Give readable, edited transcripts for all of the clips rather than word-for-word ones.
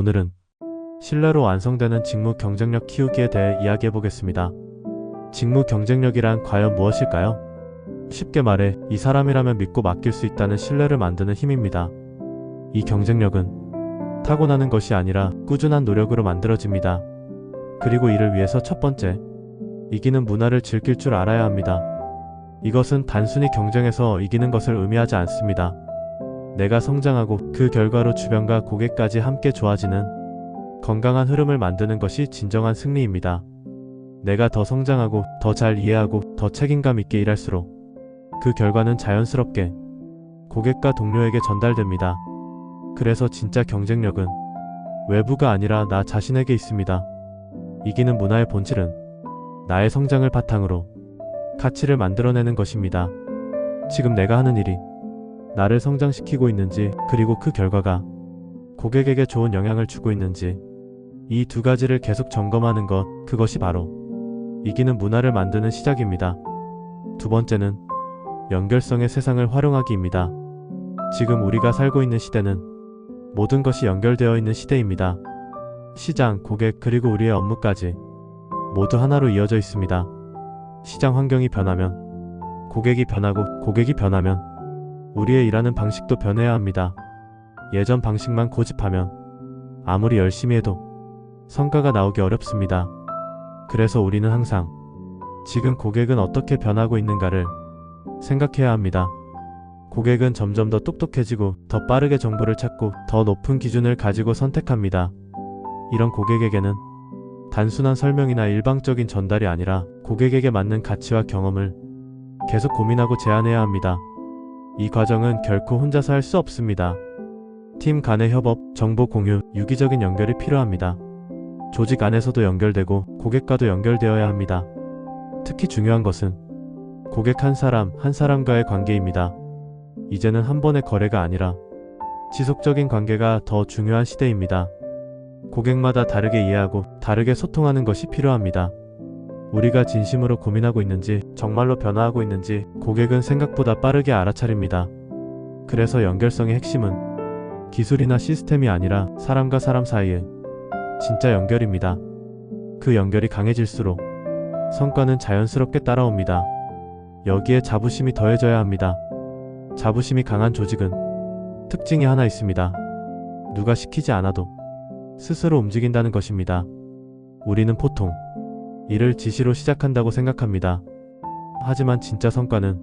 오늘은 신뢰로 완성되는 직무 경쟁력 키우기에 대해 이야기해 보겠습니다. 직무 경쟁력이란 과연 무엇일까요? 쉽게 말해 이 사람이라면 믿고 맡길 수 있다는 신뢰를 만드는 힘입니다. 이 경쟁력은 타고나는 것이 아니라 꾸준한 노력으로 만들어집니다. 그리고 이를 위해서 첫 번째, 이기는 문화를 즐길 줄 알아야 합니다. 이것은 단순히 경쟁에서 이기는 것을 의미하지 않습니다. 내가 성장하고 그 결과로 주변과 고객까지 함께 좋아지는 건강한 흐름을 만드는 것이 진정한 승리입니다. 내가 더 성장하고 더 잘 이해하고 더 책임감 있게 일할수록 그 결과는 자연스럽게 고객과 동료에게 전달됩니다. 그래서 진짜 경쟁력은 외부가 아니라 나 자신에게 있습니다. 이기는 문화의 본질은 나의 성장을 바탕으로 가치를 만들어내는 것입니다. 지금 내가 하는 일이 나를 성장시키고 있는지, 그리고 그 결과가 고객에게 좋은 영향을 주고 있는지, 이 두 가지를 계속 점검하는 것, 그것이 바로 이기는 문화를 만드는 시작입니다. 두 번째는 연결성의 세상을 활용하기입니다. 지금 우리가 살고 있는 시대는 모든 것이 연결되어 있는 시대입니다. 시장, 고객, 그리고 우리의 업무까지 모두 하나로 이어져 있습니다. 시장 환경이 변하면 고객이 변하고, 고객이 변하면 우리의 일하는 방식도 변해야 합니다. 예전 방식만 고집하면 아무리 열심히 해도 성과가 나오기 어렵습니다. 그래서 우리는 항상 지금 고객은 어떻게 변하고 있는가를 생각해야 합니다. 고객은 점점 더 똑똑해지고 더 빠르게 정보를 찾고 더 높은 기준을 가지고 선택합니다. 이런 고객에게는 단순한 설명이나 일방적인 전달이 아니라 고객에게 맞는 가치와 경험을 계속 고민하고 제안해야 합니다. 이 과정은 결코 혼자서 할 수 없습니다. 팀 간의 협업, 정보 공유, 유기적인 연결이 필요합니다. 조직 안에서도 연결되고 고객과도 연결되어야 합니다. 특히 중요한 것은 고객 한 사람과의 관계입니다. 이제는 한 번의 거래가 아니라 지속적인 관계가 더 중요한 시대입니다. 고객마다 다르게 이해하고 다르게 소통하는 것이 필요합니다. 우리가 진심으로 고민하고 있는지, 정말로 변화하고 있는지 고객은 생각보다 빠르게 알아차립니다. 그래서 연결성의 핵심은 기술이나 시스템이 아니라 사람과 사람 사이의 진짜 연결입니다. 그 연결이 강해질수록 성과는 자연스럽게 따라옵니다. 여기에 자부심이 더해져야 합니다. 자부심이 강한 조직은 특징이 하나 있습니다. 누가 시키지 않아도 스스로 움직인다는 것입니다. 우리는 보통 일을 지시로 시작한다고 생각합니다. 하지만 진짜 성과는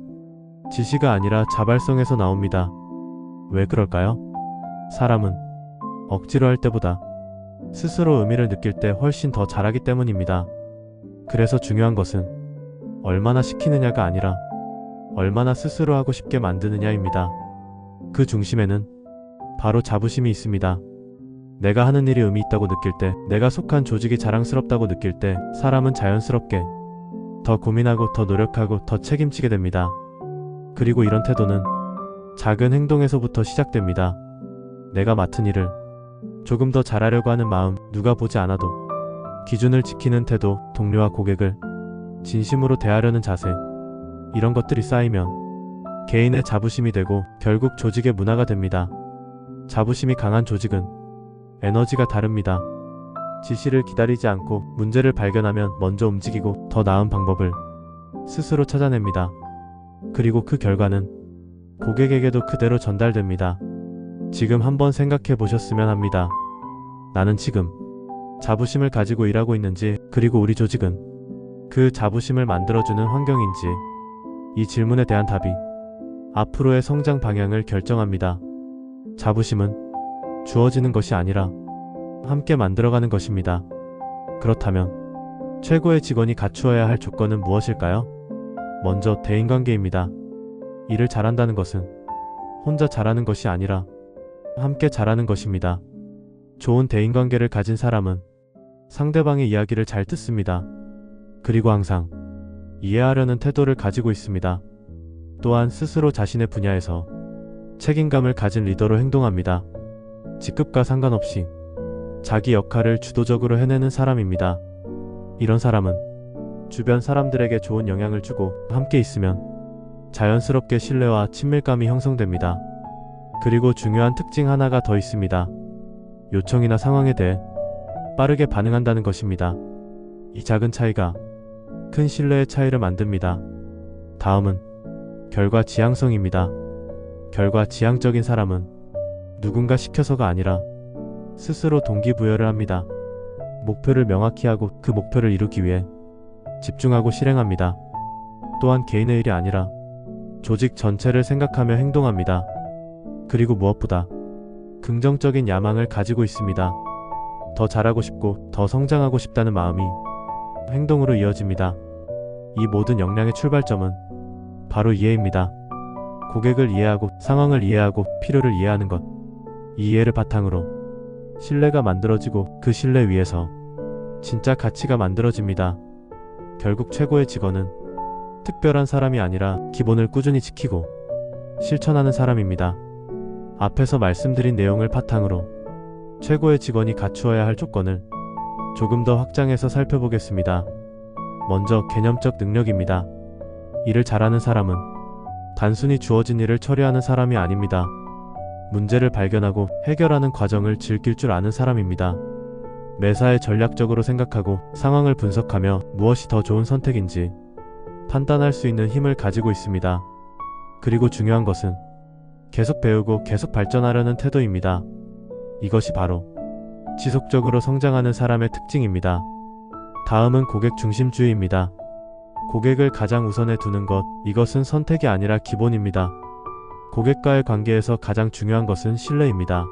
지시가 아니라 자발성에서 나옵니다. 왜 그럴까요? 사람은 억지로 할 때보다 스스로 의미를 느낄 때 훨씬 더 잘하기 때문입니다. 그래서 중요한 것은 얼마나 시키느냐가 아니라 얼마나 스스로 하고 싶게 만드느냐입니다. 그 중심에는 바로 자부심이 있습니다. 내가 하는 일이 의미 있다고 느낄 때, 내가 속한 조직이 자랑스럽다고 느낄 때 사람은 자연스럽게 더 고민하고 더 노력하고 더 책임지게 됩니다. 그리고 이런 태도는 작은 행동에서부터 시작됩니다. 내가 맡은 일을 조금 더 잘하려고 하는 마음, 누가 보지 않아도 기준을 지키는 태도, 동료와 고객을 진심으로 대하려는 자세, 이런 것들이 쌓이면 개인의 자부심이 되고 결국 조직의 문화가 됩니다. 자부심이 강한 조직은 에너지가 다릅니다. 지시를 기다리지 않고 문제를 발견하면 먼저 움직이고 더 나은 방법을 스스로 찾아냅니다. 그리고 그 결과는 고객에게도 그대로 전달됩니다. 지금 한번 생각해 보셨으면 합니다. 나는 지금 자부심을 가지고 일하고 있는지, 그리고 우리 조직은 그 자부심을 만들어주는 환경인지, 이 질문에 대한 답이 앞으로의 성장 방향을 결정합니다. 자부심은 주어지는 것이 아니라 함께 만들어가는 것입니다. 그렇다면 최고의 직원이 갖추어야 할 조건은 무엇일까요? 먼저 대인관계입니다. 일을 잘한다는 것은 혼자 잘하는 것이 아니라 함께 잘하는 것입니다. 좋은 대인관계를 가진 사람은 상대방의 이야기를 잘 듣습니다. 그리고 항상 이해하려는 태도를 가지고 있습니다. 또한 스스로 자신의 분야에서 책임감을 가진 리더로 행동합니다. 직급과 상관없이 자기 역할을 주도적으로 해내는 사람입니다. 이런 사람은 주변 사람들에게 좋은 영향을 주고 함께 있으면 자연스럽게 신뢰와 친밀감이 형성됩니다. 그리고 중요한 특징 하나가 더 있습니다. 요청이나 상황에 대해 빠르게 반응한다는 것입니다. 이 작은 차이가 큰 신뢰의 차이를 만듭니다. 다음은 결과 지향성입니다. 결과 지향적인 사람은 누군가 시켜서가 아니라 스스로 동기부여를 합니다. 목표를 명확히 하고 그 목표를 이루기 위해 집중하고 실행합니다. 또한 개인의 일이 아니라 조직 전체를 생각하며 행동합니다. 그리고 무엇보다 긍정적인 야망을 가지고 있습니다. 더 잘하고 싶고 더 성장하고 싶다는 마음이 행동으로 이어집니다. 이 모든 역량의 출발점은 바로 이해입니다. 고객을 이해하고 상황을 이해하고 필요를 이해하는 것. 이 이해를 바탕으로 신뢰가 만들어지고 그 신뢰 위에서 진짜 가치가 만들어집니다. 결국 최고의 직원은 특별한 사람이 아니라 기본을 꾸준히 지키고 실천하는 사람입니다. 앞에서 말씀드린 내용을 바탕으로 최고의 직원이 갖추어야 할 조건을 조금 더 확장해서 살펴보겠습니다. 먼저 개념적 능력입니다. 일을 잘하는 사람은 단순히 주어진 일을 처리하는 사람이 아닙니다. 문제를 발견하고 해결하는 과정을 즐길 줄 아는 사람입니다. 매사에 전략적으로 생각하고 상황을 분석하며 무엇이 더 좋은 선택인지 판단할 수 있는 힘을 가지고 있습니다. 그리고 중요한 것은 계속 배우고 계속 발전하려는 태도입니다. 이것이 바로 지속적으로 성장하는 사람의 특징입니다. 다음은 고객 중심주의입니다. 고객을 가장 우선에 두는 것, 이것은 선택이 아니라 기본입니다. 고객과의 관계에서 가장 중요한 것은 신뢰입니다.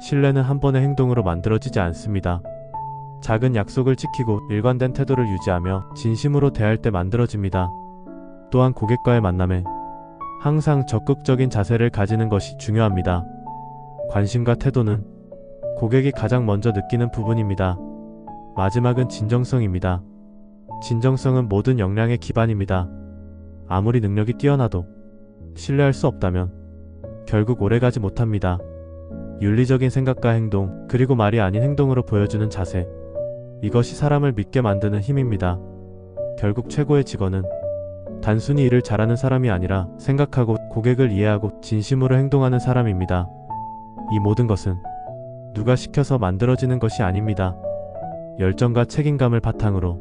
신뢰는 한 번의 행동으로 만들어지지 않습니다. 작은 약속을 지키고 일관된 태도를 유지하며 진심으로 대할 때 만들어집니다. 또한 고객과의 만남에 항상 적극적인 자세를 가지는 것이 중요합니다. 관심과 태도는 고객이 가장 먼저 느끼는 부분입니다. 마지막은 진정성입니다. 진정성은 모든 역량의 기반입니다. 아무리 능력이 뛰어나도 신뢰할 수 없다면 결국 오래가지 못합니다. 윤리적인 생각과 행동, 그리고 말이 아닌 행동으로 보여주는 자세, 이것이 사람을 믿게 만드는 힘입니다. 결국 최고의 직원은 단순히 일을 잘하는 사람이 아니라 생각하고 고객을 이해하고 진심으로 행동하는 사람입니다. 이 모든 것은 누가 시켜서 만들어지는 것이 아닙니다. 열정과 책임감을 바탕으로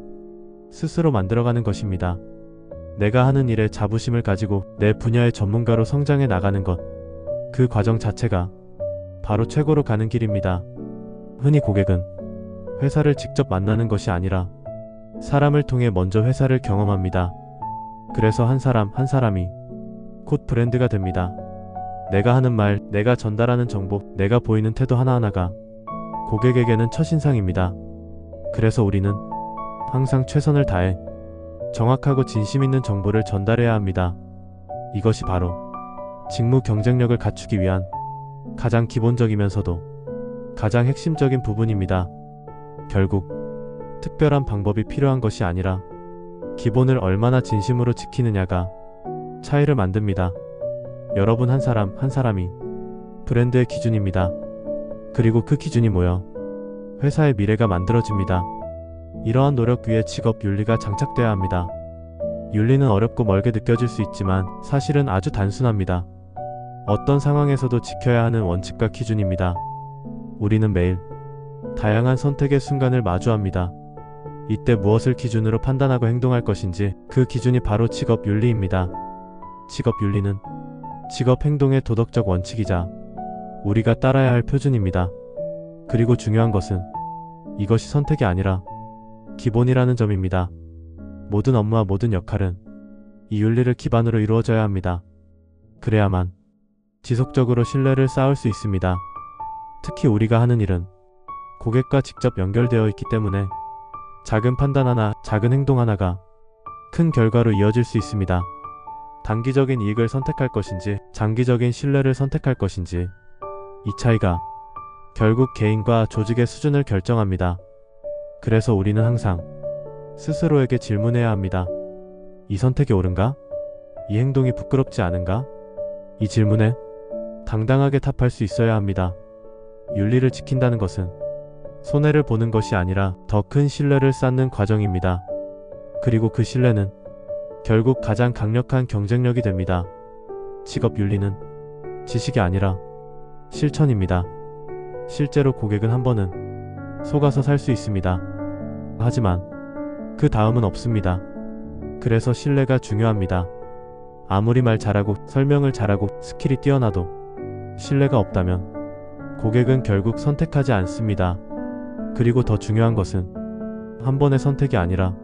스스로 만들어가는 것입니다. 내가 하는 일에 자부심을 가지고 내 분야의 전문가로 성장해 나가는 것, 그 과정 자체가 바로 최고로 가는 길입니다. 흔히 고객은 회사를 직접 만나는 것이 아니라 사람을 통해 먼저 회사를 경험합니다. 그래서 한 사람 한 사람이 곧 브랜드가 됩니다. 내가 하는 말, 내가 전달하는 정보, 내가 보이는 태도 하나하나가 고객에게는 첫인상입니다. 그래서 우리는 항상 최선을 다해 정확하고 진심 있는 정보를 전달해야 합니다. 이것이 바로 직무 경쟁력을 갖추기 위한 가장 기본적이면서도 가장 핵심적인 부분입니다. 결국 특별한 방법이 필요한 것이 아니라 기본을 얼마나 진심으로 지키느냐가 차이를 만듭니다. 여러분 한 사람 한 사람이 브랜드의 기준입니다. 그리고 그 기준이 모여 회사의 미래가 만들어집니다. 이러한 노력 위에 직업 윤리가 장착돼야 합니다. 윤리는 어렵고 멀게 느껴질 수 있지만 사실은 아주 단순합니다. 어떤 상황에서도 지켜야 하는 원칙과 기준입니다. 우리는 매일 다양한 선택의 순간을 마주합니다. 이때 무엇을 기준으로 판단하고 행동할 것인지, 그 기준이 바로 직업 윤리입니다. 직업 윤리는 직업 행동의 도덕적 원칙이자 우리가 따라야 할 표준입니다. 그리고 중요한 것은 이것이 선택이 아니라 기본이라는 점입니다. 모든 업무와 모든 역할은 이 윤리를 기반으로 이루어져야 합니다. 그래야만 지속적으로 신뢰를 쌓을 수 있습니다. 특히 우리가 하는 일은 고객과 직접 연결되어 있기 때문에 작은 판단 하나, 작은 행동 하나가 큰 결과로 이어질 수 있습니다. 단기적인 이익을 선택할 것인지 장기적인 신뢰를 선택할 것인지, 이 차이가 결국 개인과 조직의 수준을 결정합니다. 그래서 우리는 항상 스스로에게 질문해야 합니다. 이 선택이 옳은가? 이 행동이 부끄럽지 않은가? 이 질문에 당당하게 답할 수 있어야 합니다. 윤리를 지킨다는 것은 손해를 보는 것이 아니라 더 큰 신뢰를 쌓는 과정입니다. 그리고 그 신뢰는 결국 가장 강력한 경쟁력이 됩니다. 직업 윤리는 지식이 아니라 실천입니다. 실제로 고객은 한 번은 속아서 살 수 있습니다. 하지만 그 다음은 없습니다. 그래서 신뢰가 중요합니다. 아무리 말 잘하고 설명을 잘하고 스킬이 뛰어나도 신뢰가 없다면 고객은 결국 선택하지 않습니다. 그리고 더 중요한 것은 한 번의 선택이 아니라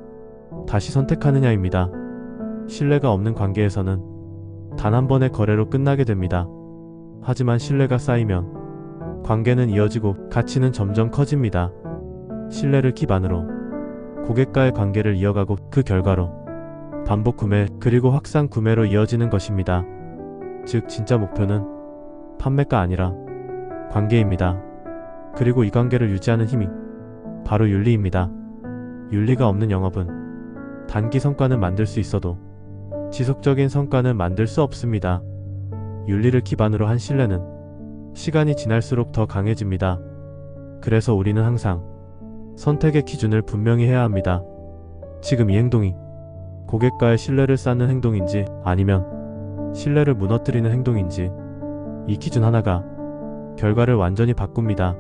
다시 선택하느냐입니다. 신뢰가 없는 관계에서는 단 한 번의 거래로 끝나게 됩니다. 하지만 신뢰가 쌓이면 관계는 이어지고 가치는 점점 커집니다. 신뢰를 기반으로 고객과의 관계를 이어가고 그 결과로 반복 구매 그리고 확산 구매로 이어지는 것입니다. 즉 진짜 목표는 판매가 아니라 관계입니다. 그리고 이 관계를 유지하는 힘이 바로 윤리입니다. 윤리가 없는 영업은 단기 성과는 만들 수 있어도 지속적인 성과는 만들 수 없습니다. 윤리를 기반으로 한 신뢰는 시간이 지날수록 더 강해집니다. 그래서 우리는 항상 선택의 기준을 분명히 해야 합니다. 지금 이 행동이 고객과의 신뢰를 쌓는 행동인지 아니면 신뢰를 무너뜨리는 행동인지 이 기준 하나가 결과를 완전히 바꿉니다.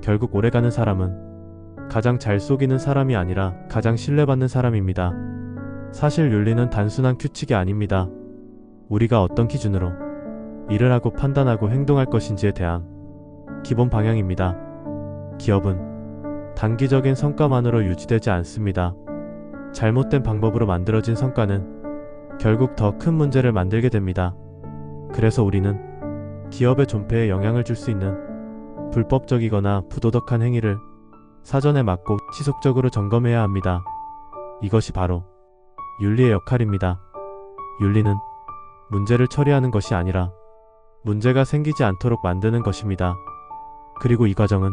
결국 오래가는 사람은 가장 잘 속이는 사람이 아니라 가장 신뢰받는 사람입니다. 사실 윤리는 단순한 규칙이 아닙니다. 우리가 어떤 기준으로 일을 하고 판단하고 행동할 것인지에 대한 기본 방향입니다. 기업은 단기적인 성과만으로 유지되지 않습니다. 잘못된 방법으로 만들어진 성과는 결국 더 큰 문제를 만들게 됩니다. 그래서 우리는 기업의 존폐에 영향을 줄 수 있는 불법적이거나 부도덕한 행위를 사전에 막고 지속적으로 점검해야 합니다. 이것이 바로 윤리의 역할입니다. 윤리는 문제를 처리하는 것이 아니라 문제가 생기지 않도록 만드는 것입니다. 그리고 이 과정은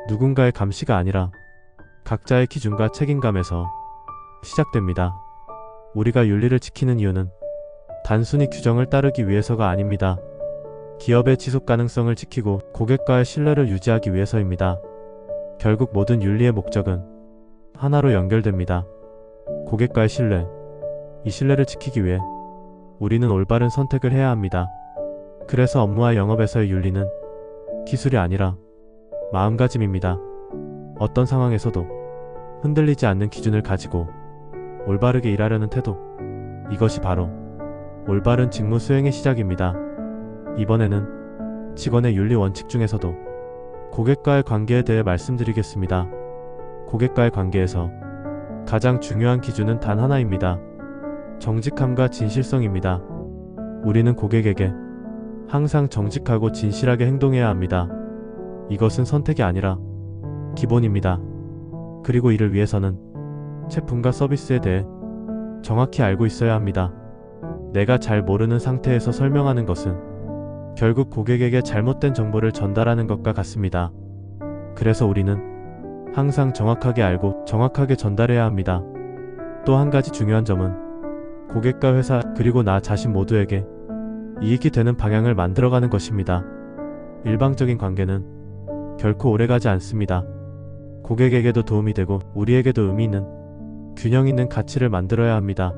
누군가의 감시가 아니라 각자의 기준과 책임감에서 시작됩니다. 우리가 윤리를 지키는 이유는 단순히 규정을 따르기 위해서가 아닙니다. 기업의 지속 가능성을 지키고 고객과의 신뢰를 유지하기 위해서입니다. 결국 모든 윤리의 목적은 하나로 연결됩니다. 고객과의 신뢰. 이 신뢰를 지키기 위해 우리는 올바른 선택을 해야 합니다. 그래서 업무와 영업에서의 윤리는 기술이 아니라 마음가짐입니다. 어떤 상황에서도 흔들리지 않는 기준을 가지고 올바르게 일하려는 태도. 이것이 바로 올바른 직무 수행의 시작입니다. 이번에는 직원의 윤리 원칙 중에서도 고객과의 관계에 대해 말씀드리겠습니다. 고객과의 관계에서 가장 중요한 기준은 단 하나입니다. 정직함과 진실성입니다. 우리는 고객에게 항상 정직하고 진실하게 행동해야 합니다. 이것은 선택이 아니라 기본입니다. 그리고 이를 위해서는 제품과 서비스에 대해 정확히 알고 있어야 합니다. 내가 잘 모르는 상태에서 설명하는 것은 결국 고객에게 잘못된 정보를 전달하는 것과 같습니다. 그래서 우리는 항상 정확하게 알고 정확하게 전달해야 합니다. 또 한 가지 중요한 점은 고객과 회사 그리고 나 자신 모두에게 이익이 되는 방향을 만들어가는 것입니다. 일방적인 관계는 결코 오래가지 않습니다. 고객에게도 도움이 되고 우리에게도 의미 있는 균형 있는 가치를 만들어야 합니다.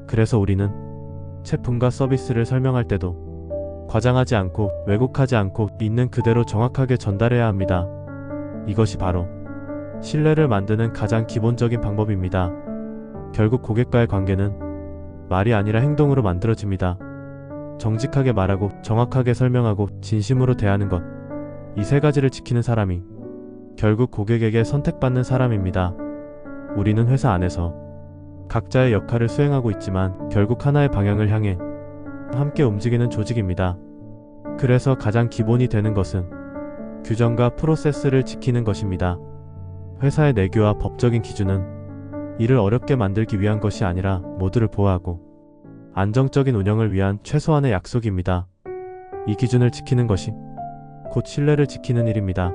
그래서 우리는 제품과 서비스를 설명할 때도 과장하지 않고 왜곡하지 않고 있는 그대로 정확하게 전달해야 합니다. 이것이 바로 신뢰를 만드는 가장 기본적인 방법입니다. 결국 고객과의 관계는 말이 아니라 행동으로 만들어집니다. 정직하게 말하고 정확하게 설명하고 진심으로 대하는 것. 이 세 가지를 지키는 사람이 결국 고객에게 선택받는 사람입니다. 우리는 회사 안에서 각자의 역할을 수행하고 있지만 결국 하나의 방향을 향해 함께 움직이는 조직입니다. 그래서 가장 기본이 되는 것은 규정과 프로세스를 지키는 것입니다. 회사의 내규와 법적인 기준은 일을 어렵게 만들기 위한 것이 아니라 모두를 보호하고 안정적인 운영을 위한 최소한의 약속입니다. 이 기준을 지키는 것이 곧 신뢰를 지키는 일입니다.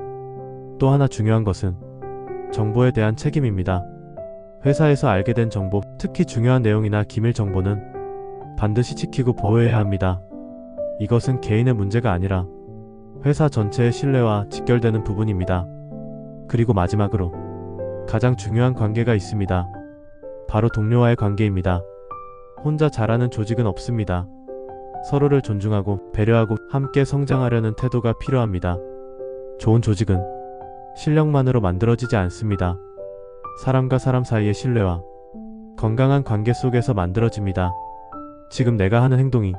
또 하나 중요한 것은 정보에 대한 책임입니다. 회사에서 알게 된 정보, 특히 중요한 내용이나 기밀 정보는 반드시 지키고 보호해야 합니다. 이것은 개인의 문제가 아니라 회사 전체의 신뢰와 직결되는 부분입니다. 그리고 마지막으로 가장 중요한 관계가 있습니다. 바로 동료와의 관계입니다. 혼자 잘하는 조직은 없습니다. 서로를 존중하고 배려하고 함께 성장하려는 태도가 필요합니다. 좋은 조직은 실력만으로 만들어지지 않습니다. 사람과 사람 사이의 신뢰와 건강한 관계 속에서 만들어집니다. 지금 내가 하는 행동이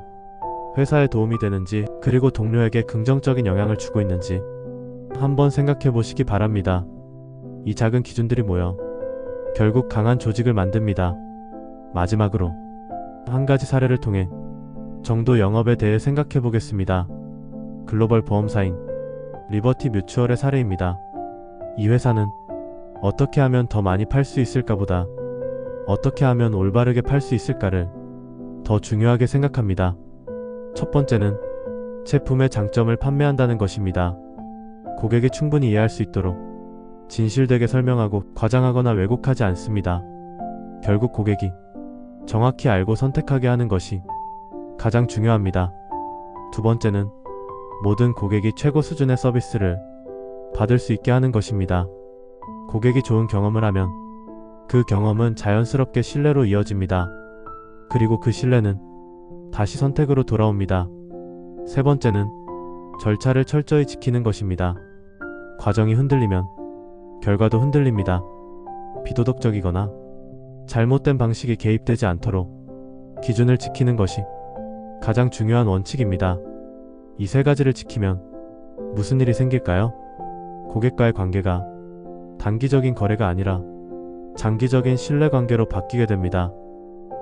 회사에 도움이 되는지, 그리고 동료에게 긍정적인 영향을 주고 있는지 한번 생각해 보시기 바랍니다. 이 작은 기준들이 모여 결국 강한 조직을 만듭니다. 마지막으로 한 가지 사례를 통해 정도 영업에 대해 생각해 보겠습니다. 글로벌 보험사인 리버티 뮤추얼의 사례입니다. 이 회사는 어떻게 하면 더 많이 팔 수 있을까 보다 어떻게 하면 올바르게 팔 수 있을까를 더 중요하게 생각합니다. 첫 번째는 제품의 장점을 판매한다는 것입니다. 고객이 충분히 이해할 수 있도록 진실되게 설명하고 과장하거나 왜곡하지 않습니다. 결국 고객이 정확히 알고 선택하게 하는 것이 가장 중요합니다. 두 번째는 모든 고객이 최고 수준의 서비스를 받을 수 있게 하는 것입니다. 고객이 좋은 경험을 하면 그 경험은 자연스럽게 신뢰로 이어집니다. 그리고 그 신뢰는 다시 선택으로 돌아옵니다. 세 번째는 절차를 철저히 지키는 것입니다. 과정이 흔들리면 결과도 흔들립니다. 비도덕적이거나 잘못된 방식이 개입되지 않도록 기준을 지키는 것이 가장 중요한 원칙입니다. 이 세 가지를 지키면 무슨 일이 생길까요? 고객과의 관계가 단기적인 거래가 아니라 장기적인 신뢰관계로 바뀌게 됩니다.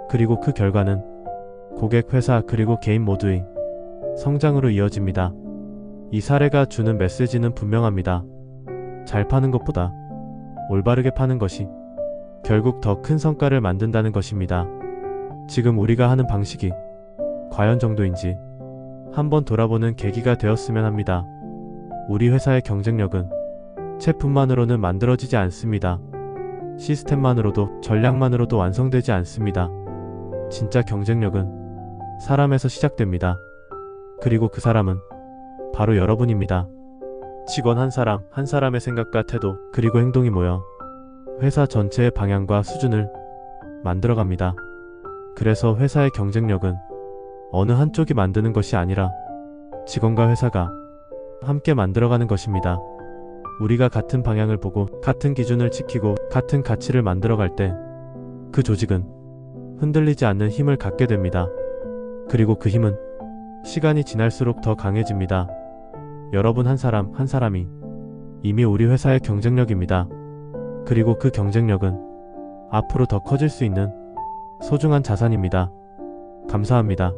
그리고 그 결과는 고객, 회사, 그리고 개인 모두의 성장으로 이어집니다. 이 사례가 주는 메시지는 분명합니다. 잘 파는 것보다 올바르게 파는 것이 결국 더 큰 성과를 만든다는 것입니다. 지금 우리가 하는 방식이 과연 정도인지 한번 돌아보는 계기가 되었으면 합니다. 우리 회사의 경쟁력은 제품만으로는 만들어지지 않습니다. 시스템만으로도, 전략만으로도 완성되지 않습니다. 진짜 경쟁력은 사람에서 시작됩니다. 그리고 그 사람은 바로 여러분입니다. 직원 한 사람, 한 사람의 생각과 태도, 그리고 행동이 모여 회사 전체의 방향과 수준을 만들어갑니다. 그래서 회사의 경쟁력은 어느 한쪽이 만드는 것이 아니라 직원과 회사가 함께 만들어가는 것입니다. 우리가 같은 방향을 보고 같은 기준을 지키고 같은 가치를 만들어갈 때 그 조직은 흔들리지 않는 힘을 갖게 됩니다. 그리고 그 힘은 시간이 지날수록 더 강해집니다. 여러분 한 사람 한 사람이 이미 우리 회사의 경쟁력입니다. 그리고 그 경쟁력은 앞으로 더 커질 수 있는 소중한 자산입니다. 감사합니다.